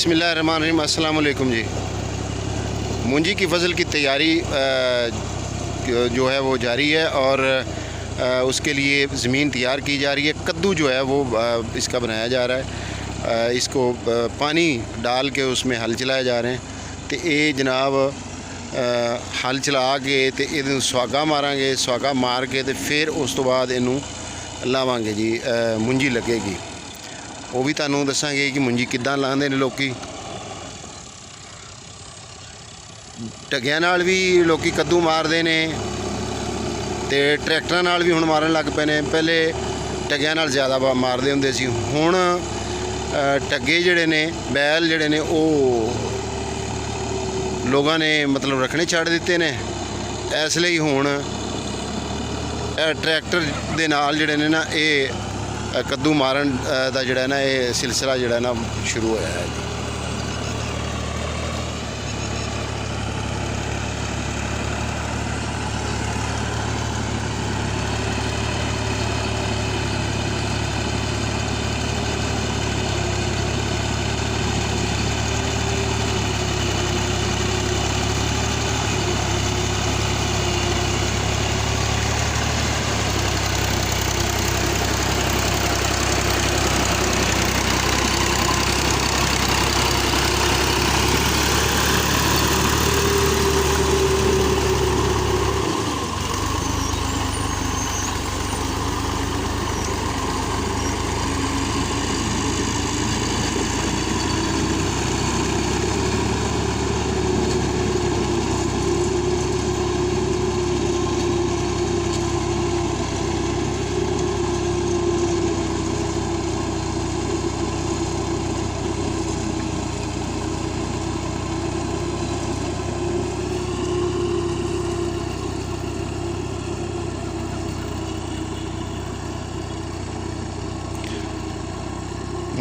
बिस्मिल्लाहिर्रहमानिर्रहीम, अस्सलाम वालेकुम जी। मूंजी की फसल की तैयारी जो है वो जारी है और उसके लिए ज़मीन तैयार की जा रही है। कद्दू जो है वो इसका बनाया जा रहा है। इसको पानी डाल के उसमें हल चलाए जा रहे हैं। तो ये जनाब हल चला के तो ये सुहागा मारांगे, सुहागा मार के तो फिर उस तो बाद इनू लावांगे जी। मूंजी लगेगी, वो भी तुहानू दसांगे कि मूंजी किद्दां लांदे ने लोकी। ढग्गियां नाल भी लोकी कद्दू मारदे ने ते ट्रैक्टरां नाल भी हुण मारन लग पे ने। पहले ढग्गियां नाल ज़्यादा मारदे हुंदे सी, हुण ढग्गे जिहड़े ने, बैल जिहड़े ने वो लोगों ने मतलब रखने छड्ड दित्ते ने। इसलिए हुण ट्रैक्टर दे नाल जिहड़े ने ना ये कद्दू मारन दा जिहड़ा ना ये सिलसिला जिहड़ा ना शुरू होया है जी।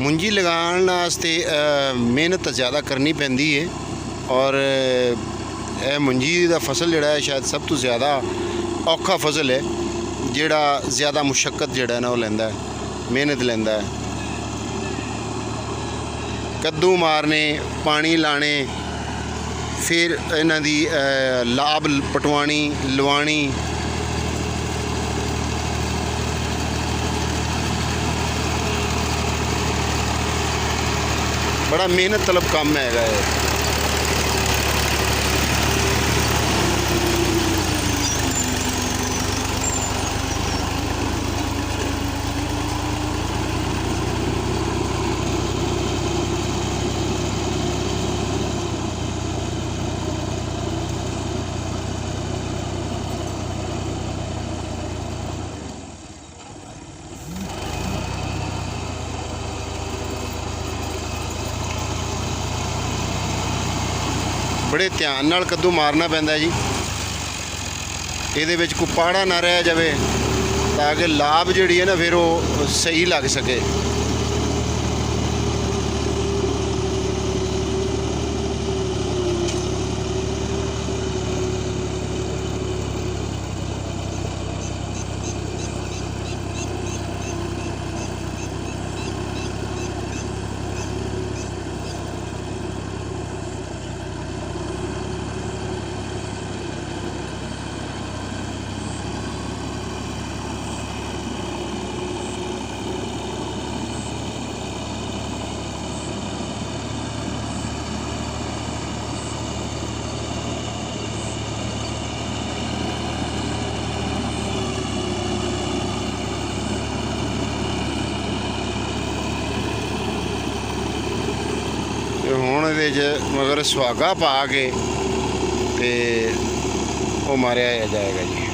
मूंजी लगाने वास्ते मेहनत ज़्यादा करनी पैंदी है और मूंजी दा फसल जिहड़ा है शायद सब तो ज़्यादा औखा फसल है, जिहड़ा ज़्यादा मुशक्कत जिहड़ा ना वो लैंदा है, मेहनत लैंदा है। कद्दू मारने, पानी लाने, फिर इन्हां दी लाब पटवानी लवानी, बड़ा मेहनत तलब काम हैगा है। बड़े ध्यान नाल कद्दू मारना पैंदा जी, ये कोई पाड़ा ना रह जाए ताकि लाभ जिहड़ी है ना फिर वो सही लग सके। हुण इहदे मगर सुहागा पा के ते वो मारिया जाएगा जी।